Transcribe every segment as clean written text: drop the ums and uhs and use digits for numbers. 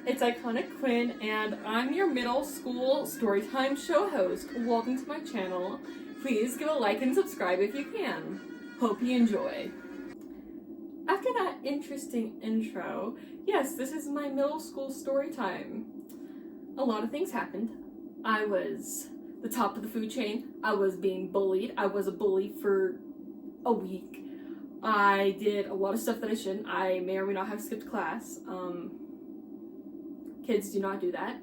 It's Iconic Quinn, and I'm your middle school storytime show host. Welcome to my channel. Please give a like and subscribe if you can. Hope you enjoy. After that interesting intro, yes, this is my middle school story time. A lot of things happened. I was the top of the food chain. I was being bullied. I was a bully for a week. I did a lot of stuff that I shouldn't. I may or may not have skipped class. Kids, do not do that.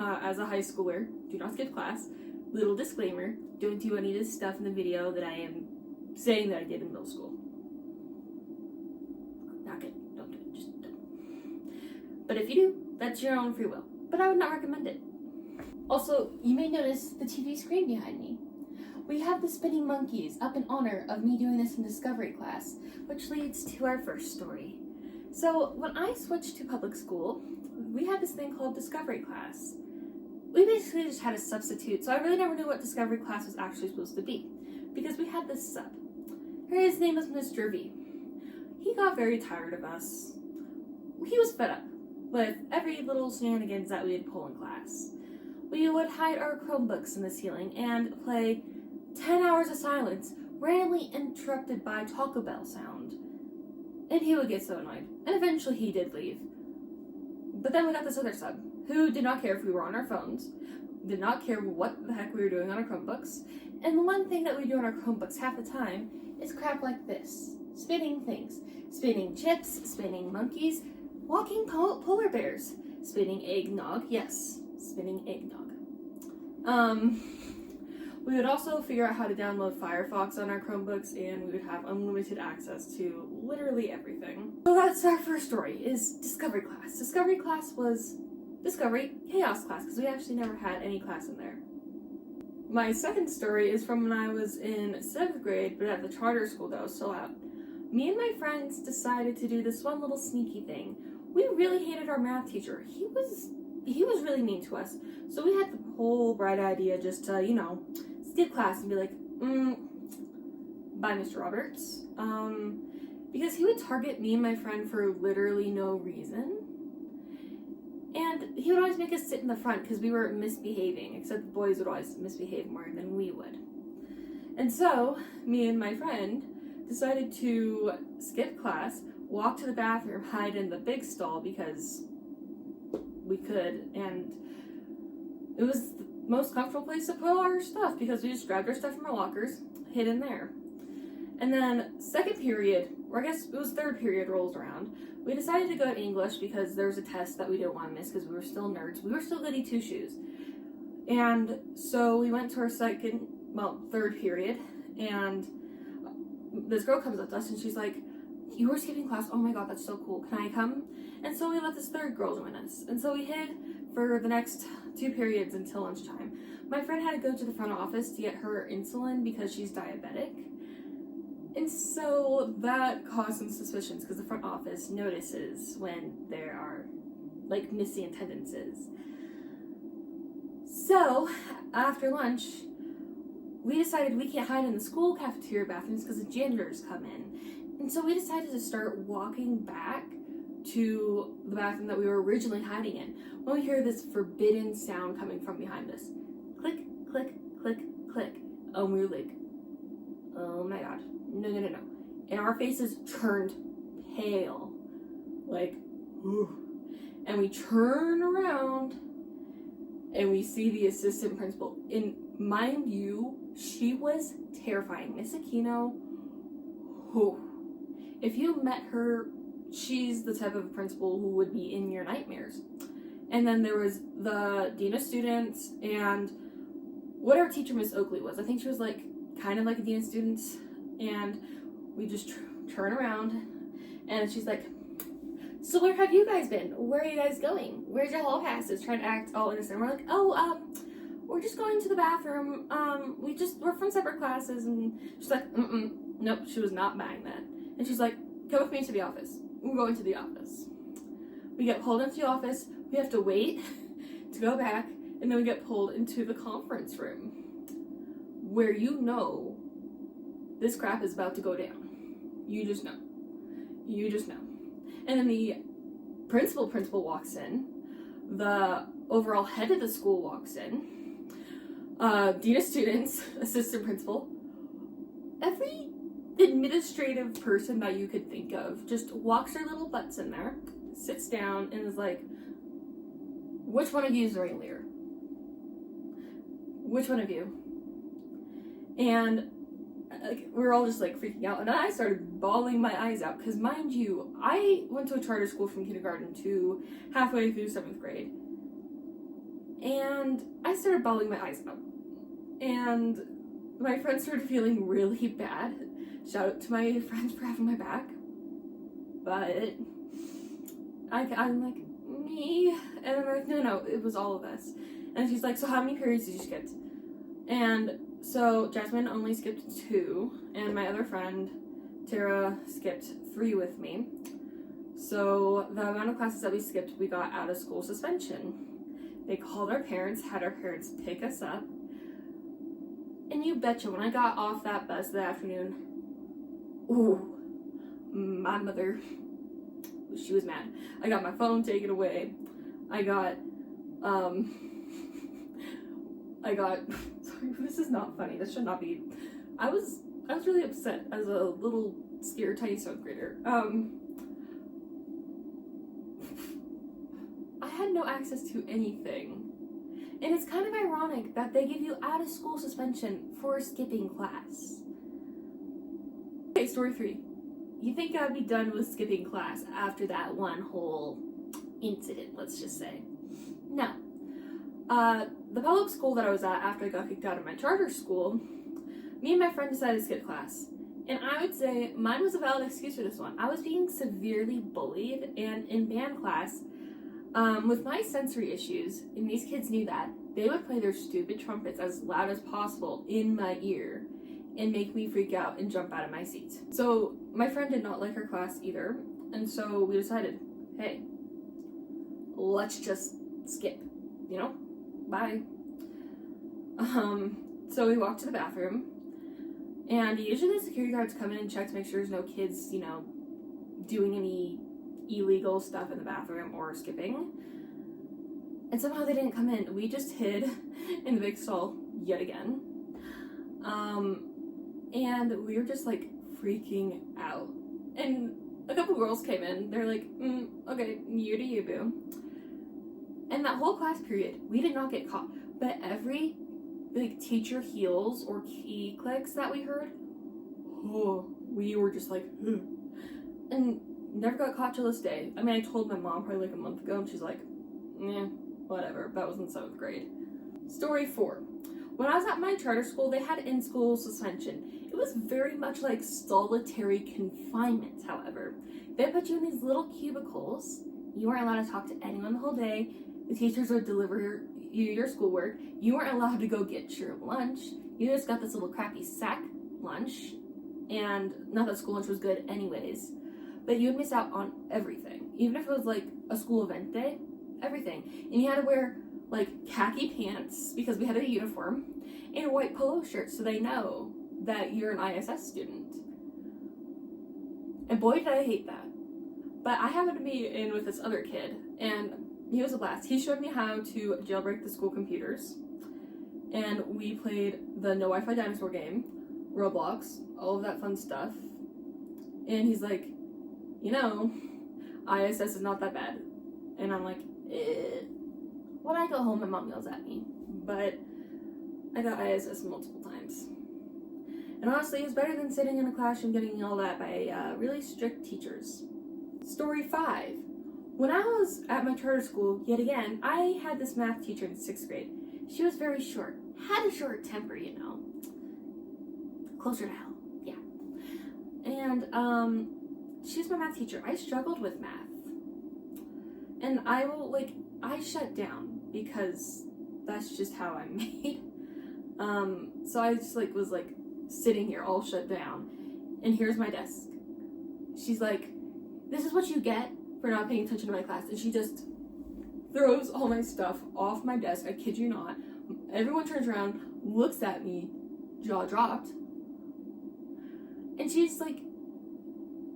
As a high schooler, do not skip class. Little disclaimer, don't do any of this stuff in the video that I am saying that I did in middle school. Not good. Don't do it. Just don't. But if you do, that's your own free will. But I would not recommend it. Also, you may notice the TV screen behind me. We have the spinning monkeys up in honor of me doing this in Discovery class, which leads to our first story. So, when I switched to public school, we had this thing called Discovery class. We basically just had a substitute, so I really never knew what Discovery class was actually supposed to be, because we had this sub. His name was Mr. V. He got very tired of us. He was fed up with every little shenanigans that we would pull in class. We would hide our Chromebooks in the ceiling and play 10 hours of silence, randomly interrupted by Taco Bell sound. And he would get so annoyed. And eventually he did leave. But then we got this other sub, who did not care if we were on our phones, did not care what the heck we were doing on our Chromebooks. And the one thing that we do on our Chromebooks half the time is crap like this. Spinning things. Spinning chips, spinning monkeys, walking polar bears, spinning eggnog. Yes, spinning eggnog. We would also figure out how to download Firefox on our Chromebooks, and we would have unlimited access to literally everything. So that's our first story, is Discovery class. Discovery class was Discovery Chaos class, because we actually never had any class in there. My second story is from when I was in 7th grade, but at the charter school that I was still at. Me and my friends decided to do this one little sneaky thing. We really hated our math teacher. He was really mean to us. So we had the whole bright idea just to, skip class and be like, bye, Mr. Roberts. Because he would target me and my friend for literally no reason. And he would always make us sit in the front because we were misbehaving, except the boys would always misbehave more than we would. And so, me and my friend decided to skip class, walk to the bathroom, hide in the big stall because we could, and it was the most comfortable place to put all our stuff because we just grabbed our stuff from our lockers, hid in there. And then second period, or I guess it was third period, rolls around. We decided to go to English because there was a test that we didn't want to miss because we were still nerds. We were still goody two-shoes. And so we went to our third period, and this girl comes up to us and she's like, "You were skipping class? Oh my god, that's so cool. Can I come?" And so we let this third girl join us. And so we hid for the next 2 periods until lunchtime. My friend had to go to the front office to get her insulin because she's diabetic. And so that caused some suspicions because the front office notices when there are missing attendances. So after lunch, we decided we can't hide in the school cafeteria bathrooms because the janitors come in. And so we decided to start walking back to the bathroom that we were originally hiding in, when we hear this forbidden sound coming from behind us. Click, click, click, click. And we were like, oh my god, no. And our faces turned pale. And we turn around and we see the assistant principal. And mind you, she was terrifying. Miss Aquino, if you met her, she's the type of principal who would be in your nightmares. And then there was the dean of students and whatever teacher Miss Oakley was. I think she was kind of like a dean of students. And we just turn around and she's like, "So where have you guys been? Where are you guys going? Where's your hall passes?" Trying to act all innocent. We're like, "Oh, we're just going to the bathroom. We're from separate classes." And she's like, nope, she was not buying that. And she's like, "Come with me to the office." We're going to the office. We get pulled into the office. We have to wait to go back, and then we get pulled into the conference room where this crap is about to go down. You just know. And then the principal walks in, the overall head of the school walks in, dean of students, assistant principal, every administrative person that you could think of just walks their little butts in there, sits down, and is like, which one of you is the ringleader? Which one of you? And we were all just like freaking out, and I started bawling my eyes out because, mind you, I went to a charter school from kindergarten to halfway through 7th grade, and I started bawling my eyes out, and my friends started feeling really bad. Shout out to my friends for having my back, but I'm like, me, and I'm like, no, it was all of us. And she's like, so how many periods did you skip? And so Jasmine only skipped 2, and my other friend, Tara, skipped 3 with me. So the amount of classes that we skipped, we got out of school suspension. They called our parents, had our parents pick us up, and you betcha, when I got off that bus that afternoon, ooh, my mother, she was mad. I got my phone taken away. I got, sorry, this is not funny. This should not be. I was really upset as a little scared tiny 7th grader. I had no access to anything. And it's kind of ironic that they give you out of school suspension for skipping class. Okay, story 3. You think I'd be done with skipping class after that one whole incident, let's just say. No. The public school that I was at after I got kicked out of my charter school, me and my friend decided to skip class. And I would say mine was a valid excuse for this one. I was being severely bullied, and in band class, with my sensory issues, and these kids knew that, they would play their stupid trumpets as loud as possible in my ear and make me freak out and jump out of my seat. So my friend did not like her class either, and so we decided, hey, let's just skip, bye. So we walked to the bathroom, and usually the security guards come in and check to make sure there's no kids, doing any illegal stuff in the bathroom or skipping. And somehow they didn't come in. We just hid in the big stall yet again. And we were just like freaking out. And a couple girls came in. They're like, okay, you do you, boo. And that whole class period, we did not get caught. But every teacher heels or key clicks that we heard, we were just like, and never got caught till this day. I mean, I told my mom probably like a month ago, and she's like, whatever. That was in 7th grade. Story 4. When I was at my charter school, they had in-school suspension. It was very much like solitary confinement, however. They put you in these little cubicles. You weren't allowed to talk to anyone the whole day. The teachers would deliver you your schoolwork. You weren't allowed to go get your lunch. You just got this little crappy sack lunch. And not that school lunch was good anyways. But you would miss out on everything. Even if it was like a school event day, everything. And you had to wear like khaki pants because we had a uniform and a white polo shirt so they know that you're an ISS student. And boy did I hate that. But I happened to be in with this other kid, and he was a blast. He showed me how to jailbreak the school computers, and we played the No Wi-Fi Dinosaur game, Roblox, all of that fun stuff. And he's like, ISS is not that bad. And I'm like, When I go home, my mom yells at me, but I got ISS multiple times. And honestly, it was better than sitting in a classroom getting yelled at by really strict teachers. Story 5. When I was at my charter school, yet again, I had this math teacher in 6th grade. She was very short, had a short temper, Closer to hell, yeah. And she's my math teacher. I struggled with math. And I shut down because that's just how I'm made. So I just was sitting here all shut down, and here's my desk. She's like, this is what you get for not paying attention to my class. And she just throws all my stuff off my desk. I kid you not. Everyone turns around, looks at me, jaw dropped. And she's like,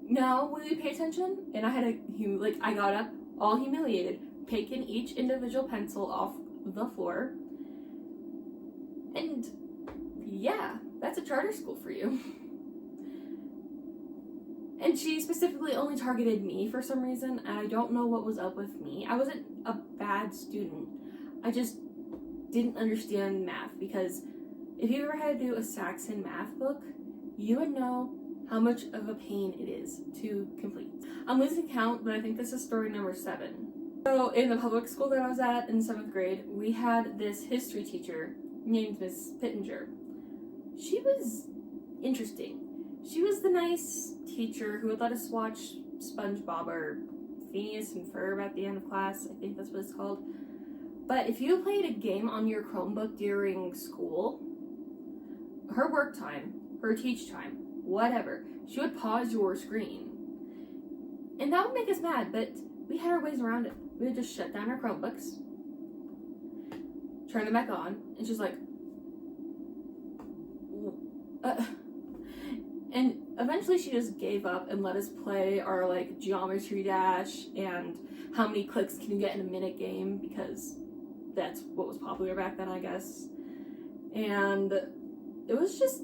now will you pay attention? And I had I got up all humiliated, taken each individual pencil off the floor. And yeah, that's a charter school for you. And she specifically only targeted me for some reason, and I don't know what was up with me. I wasn't a bad student. I just didn't understand math, because if you ever had to do a Saxon math book, you would know how much of a pain it is to complete. I'm losing count, but I think this is story number 7. So in the public school that I was at in 7th grade, we had this history teacher named Miss Pittenger. She was interesting. She was the nice teacher who would let us watch SpongeBob or Phineas and Ferb at the end of class. I think that's what it's called. But if you played a game on your Chromebook during school, her work time, her teach time, whatever, she would pause your screen. And that would make us mad, but we had our ways around it. We would just shut down our Chromebooks, turn them back on, and she's like, and eventually she just gave up and let us play our like Geometry Dash and how many clicks can you get in a minute game, because that's what was popular back then, I guess. And it was just,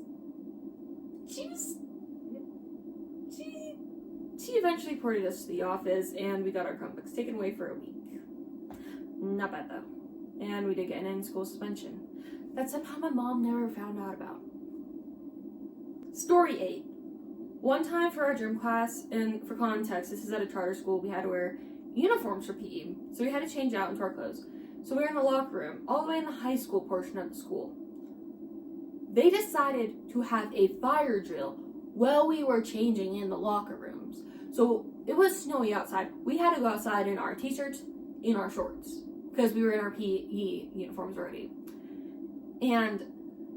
she eventually ported us to the office, and we got our Chromebooks taken away for a week. Not bad though. And we did get an in-school suspension that somehow my mom never found out about. Story 8. One time for our gym class, and for context, this is at a charter school, we had to wear uniforms for PE, so we had to change out into our clothes. So we were in the locker room, all the way in the high school portion of the school. They decided to have a fire drill while we were changing in the locker rooms. So it was snowy outside. We had to go outside in our t-shirts, in our shorts, because we were in our PE uniforms already. And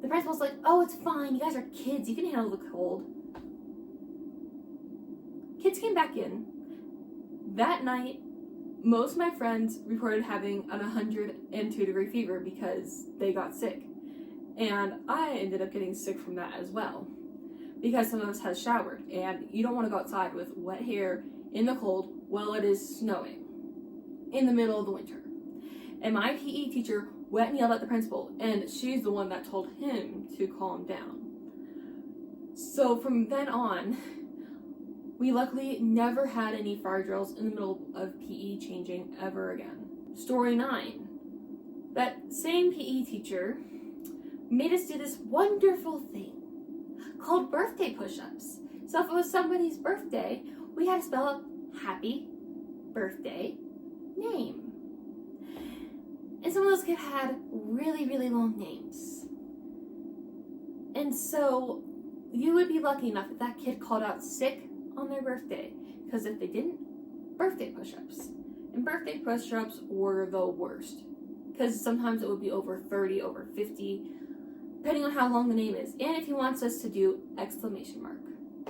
the principal's like, oh, it's fine, you guys are kids, you can handle the cold. Kids came back in. That night, most of my friends reported having an 102-degree fever because they got sick. And I ended up getting sick from that as well, because some of us had showered, and you don't want to go outside with wet hair in the cold while it is snowing in the middle of the winter. And my PE teacher went and yelled at the principal, and she's the one that told him to calm down. So from then on, we luckily never had any fire drills in the middle of PE changing ever again. Story 9. That same PE teacher made us do this wonderful thing called birthday push-ups. So if it was somebody's birthday, we had to spell out happy birthday name. And some of those kids had really, really long names. And so you would be lucky enough if that kid called out sick on their birthday, because if they didn't, birthday push-ups. And birthday push-ups were the worst, because sometimes it would be over 30, over 50, depending on how long the name is, and if he wants us to do exclamation mark.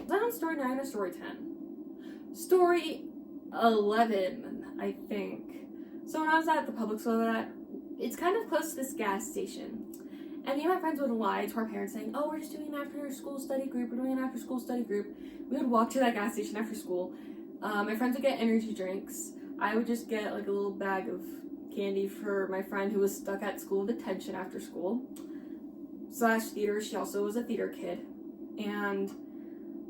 Then on story 9 or story 10? Story 11, I think. So when I was at the public school that, it's kind of close to this gas station. And me and my friends would lie to our parents saying, oh, we're just doing an after-school study group, we're doing an after-school study group. We would walk to that gas station after school. My friends would get energy drinks. I would just get like a little bag of candy for my friend who was stuck at school detention after school. / theater, she also was a theater kid. And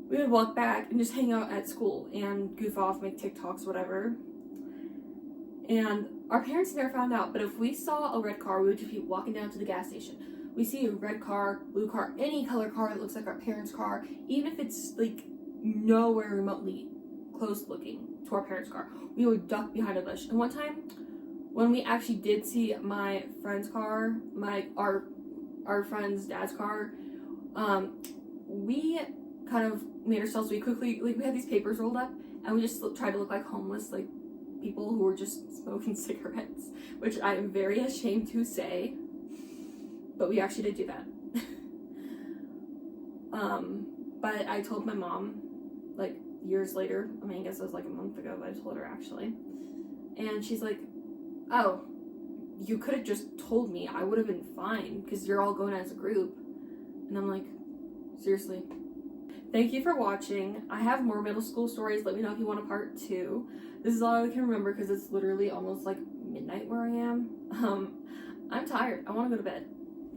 we would walk back and just hang out at school and goof off, make TikToks, whatever. And our parents never found out, but if we saw a red car, we would just be walking down to the gas station. We see a red car, blue car, any color car that looks like our parents' car, even if it's like nowhere remotely close looking to our parents' car, we would duck behind a bush. And one time, when we actually did see my friend's car, our friend's dad's car, we kind of made ourselves, we had these papers rolled up, and we just tried to look like homeless, like people who were just smoking cigarettes, which I am very ashamed to say, but we actually did do that. But I told my mom, like, years later, I mean, I guess it was like a month ago that I told her, actually, and she's like, oh, you could have just told me, I would have been fine, because you're all going as a group. And I'm like, seriously? Thank you for watching. I have more middle school stories. Let me know if you want a part 2. This is all I can remember because it's literally almost like midnight where I am. I'm tired. I want to go to bed.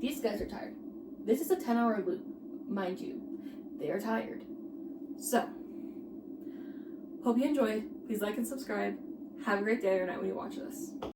These guys are tired. This is a 10-hour loop, mind you. They are tired. So, hope you enjoyed. Please like and subscribe. Have a great day or night when you watch this.